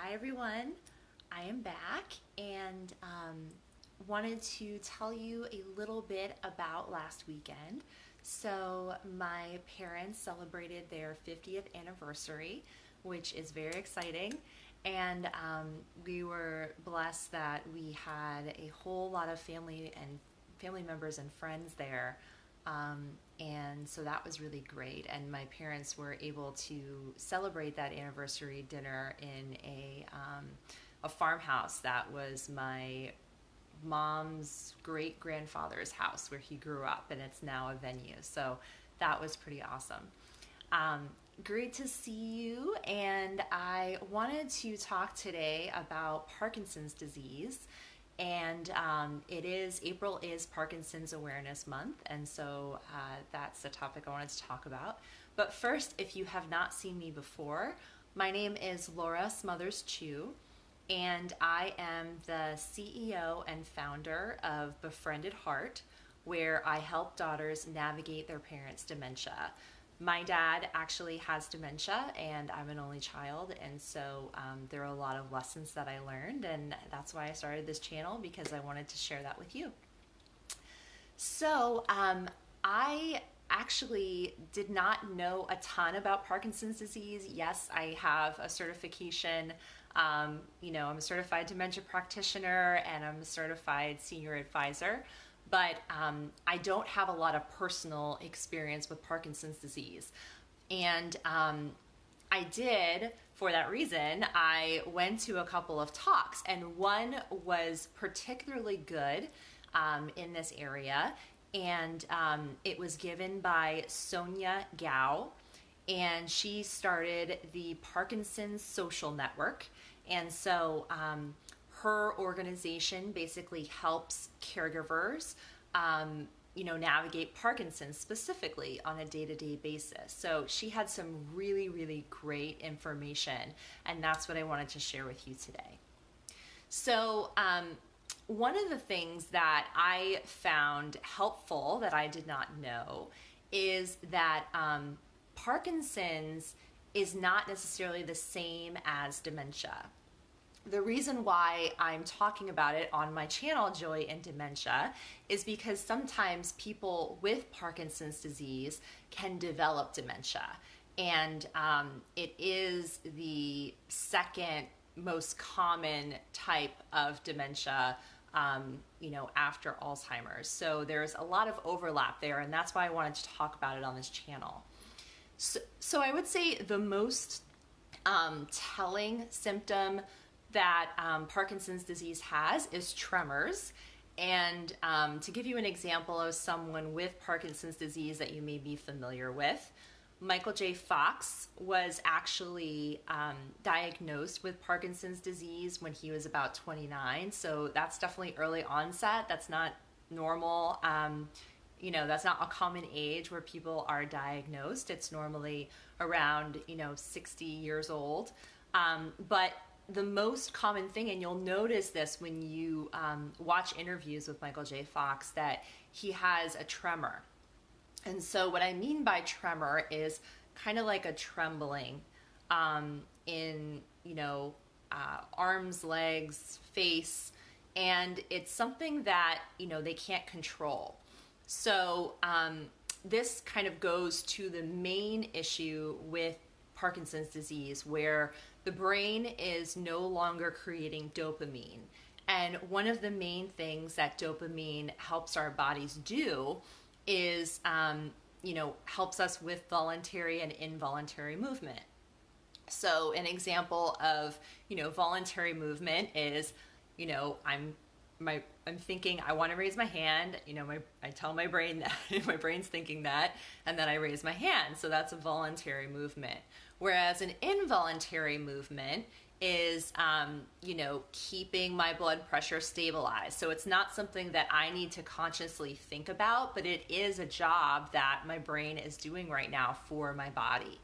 Hi everyone, I am back and wanted to tell you a little bit about last weekend. So my parents celebrated their 50th anniversary, which is very exciting. And we were blessed that we had a whole lot of family members and friends there. And so that was really great. And my parents were able to celebrate that anniversary dinner in a farmhouse that was my mom's great grandfather's house where he grew up, and it's now a venue. So that was pretty awesome. Um, Great to see you. And I wanted to talk today about Parkinson's disease. And April is Parkinson's Awareness Month, and so that's the topic I wanted to talk about. But first, if you have not seen me before, my name is Laura Smothers Chu, and I am the CEO and founder of Befriended Heart, where I help daughters navigate their parents' dementia. My dad actually has dementia, and I'm an only child, and so there are a lot of lessons that I learned, and that's why I started this channel, because I wanted to share that with you. So I actually did not know a ton about Parkinson's disease. Yes, I have a certification. I'm a certified dementia practitioner, and I'm a certified senior advisor. But I don't have a lot of personal experience with Parkinson's disease. And I did, for that reason, I went to a couple of talks, and one was particularly good in this area, and it was given by Sonia Gao, and she started the Parkinson's Social Network. And so her organization basically helps caregivers, navigate Parkinson's specifically on a day-to-day basis. So she had some really, really great information, and that's what I wanted to share with you today. So one of the things that I found helpful that I did not know is that Parkinson's is not necessarily the same as dementia. The reason why I'm talking about it on my channel, Joy in Dementia, is because sometimes people with Parkinson's disease can develop dementia. And it is the second most common type of dementia, after Alzheimer's. So there's a lot of overlap there, and that's why I wanted to talk about it on this channel. So I would say the most telling symptom that Parkinson's disease has is tremors. And to give you an example of someone with Parkinson's disease that you may be familiar with, Michael J. Fox was actually diagnosed with Parkinson's disease when he was about 29. So that's definitely early onset. That's not normal. That's not a common age where people are diagnosed. It's normally around, 60 years old. But the most common thing, and you'll notice this when you watch interviews with Michael J. Fox, that he has a tremor. And so what I mean by tremor is kind of like a trembling in, arms, legs, face, and it's something that, they can't control. So this kind of goes to the main issue with Parkinson's disease, where the brain is no longer creating dopamine. And one of the main things that dopamine helps our bodies do is, helps us with voluntary and involuntary movement. So an example of, voluntary movement is, I'm thinking I want to raise my hand, I tell my brain that, my brain's thinking that, and then I raise my hand. So that's a voluntary movement. Whereas an involuntary movement is, keeping my blood pressure stabilized. So it's not something that I need to consciously think about, but it is a job that my brain is doing right now for my body.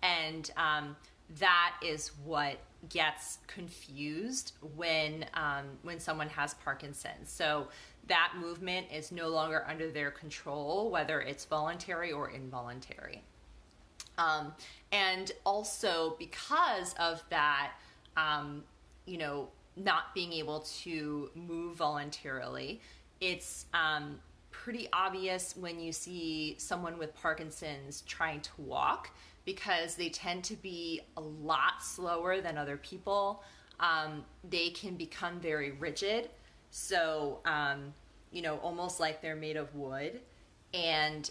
And that is what gets confused when someone has Parkinson's. So that movement is no longer under their control, whether it's voluntary or involuntary. And also because of that, you know, not being able to move voluntarily. It's pretty obvious when you see someone with Parkinson's trying to walk, because they tend to be a lot slower than other people. They can become very rigid. So, you know, almost like they're made of wood. And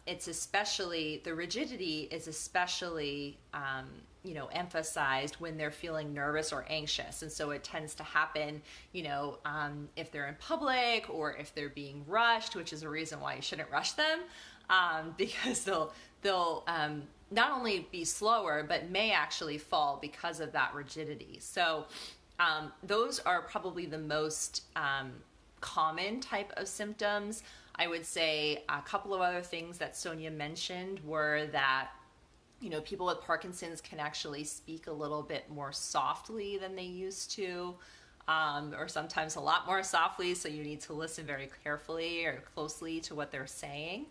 it's especially, the rigidity is especially, you know, emphasized when they're feeling nervous or anxious. And so it tends to happen, you know, if they're in public or if they're being rushed, which is a reason why you shouldn't rush them, because they'll not only be slower, but may actually fall because of that rigidity. So those are probably the most common type of symptoms. I would say a couple of other things that Sonia mentioned were that, you know, people with Parkinson's can actually speak a little bit more softly than they used to, or sometimes a lot more softly, so you need to listen very carefully or closely to what they're saying.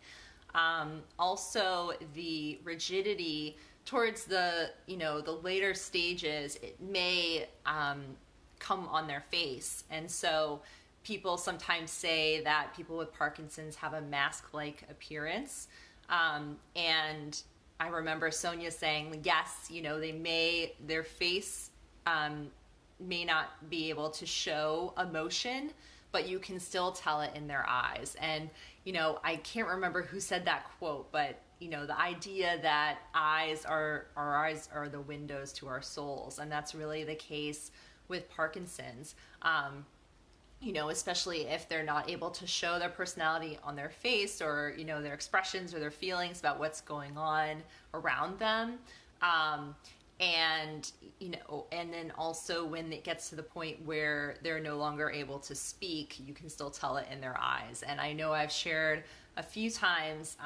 Also, the rigidity towards the, you know, the later stages, it may come on their face. And so people sometimes say that people with Parkinson's have a mask-like appearance. And I remember Sonia saying, yes, you know, their face may not be able to show emotion, but you can still tell it in their eyes. And, you know, I can't remember who said that quote, but, you know, the idea that our eyes are the windows to our souls. And that's really the case with Parkinson's. You know, especially if they're not able to show their personality on their face, or, you know, their expressions or their feelings about what's going on around them. And, you know, and then also when it gets to the point where they're no longer able to speak, you can still tell it in their eyes. And I know I've shared a few times,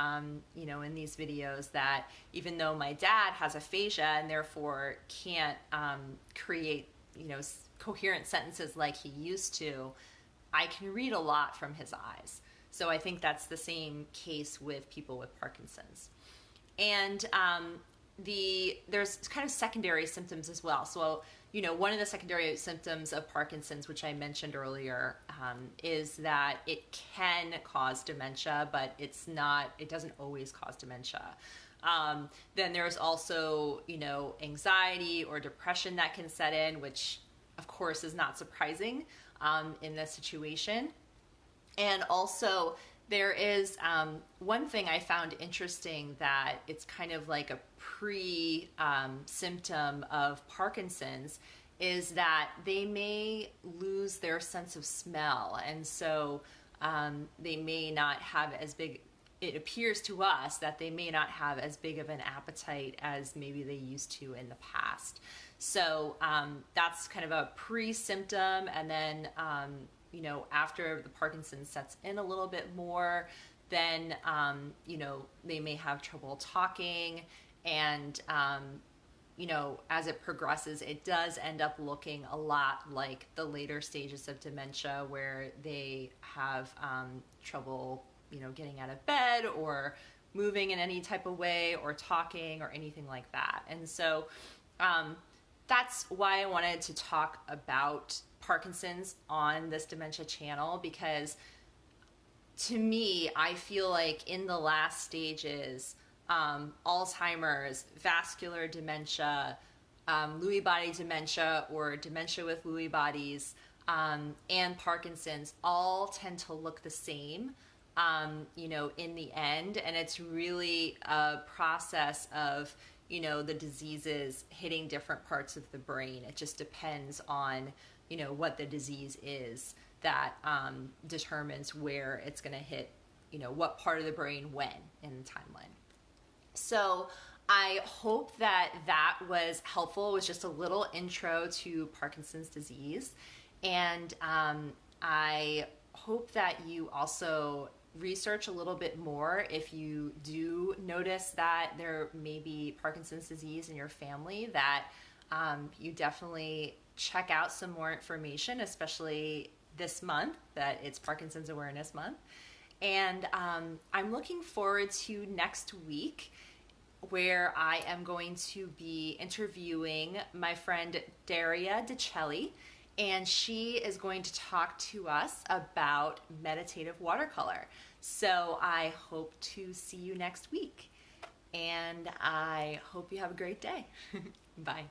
you know, in these videos that even though my dad has aphasia and therefore can't create, you know, coherent sentences like he used to, I can read a lot from his eyes. So I think that's the same case with people with Parkinson's. And there's kind of secondary symptoms as well. So, you know, one of the secondary symptoms of Parkinson's, which I mentioned earlier, is that it can cause dementia, but it doesn't always cause dementia. Then there's also, you know, anxiety or depression that can set in, which of course is not surprising in this situation. And also there is one thing I found interesting, that it's kind of like a pre-symptom of Parkinson's, is that they may lose their sense of smell. And so they may not have as big, it appears to us that they may not have as big of an appetite as maybe they used to in the past. So that's kind of a pre-symptom. And then, you know, after the Parkinson's sets in a little bit more, then, you know, they may have trouble talking. And, you know, as it progresses, it does end up looking a lot like the later stages of dementia, where they have trouble, you know, getting out of bed or moving in any type of way or talking or anything like that. And so that's why I wanted to talk about Parkinson's on this dementia channel, because to me, I feel like in the last stages, Alzheimer's, vascular dementia, Lewy body dementia or dementia with Lewy bodies, and Parkinson's all tend to look the same, you know, in the end. And it's really a process of, you know, the diseases hitting different parts of the brain. It just depends on, you know, what the disease is that determines where it's going to hit, you know, what part of the brain when in the timeline. So I hope that that was helpful. It was just a little intro to Parkinson's disease. And I hope that you also research a little bit more if you do notice that there may be Parkinson's disease in your family, that you definitely check out some more information, especially this month that it's Parkinson's Awareness Month. And I'm looking forward to next week. where I am going to be interviewing my friend Daria DeCelli, and she is going to talk to us about meditative watercolor. So I hope to see you next week, and I hope you have a great day. Bye.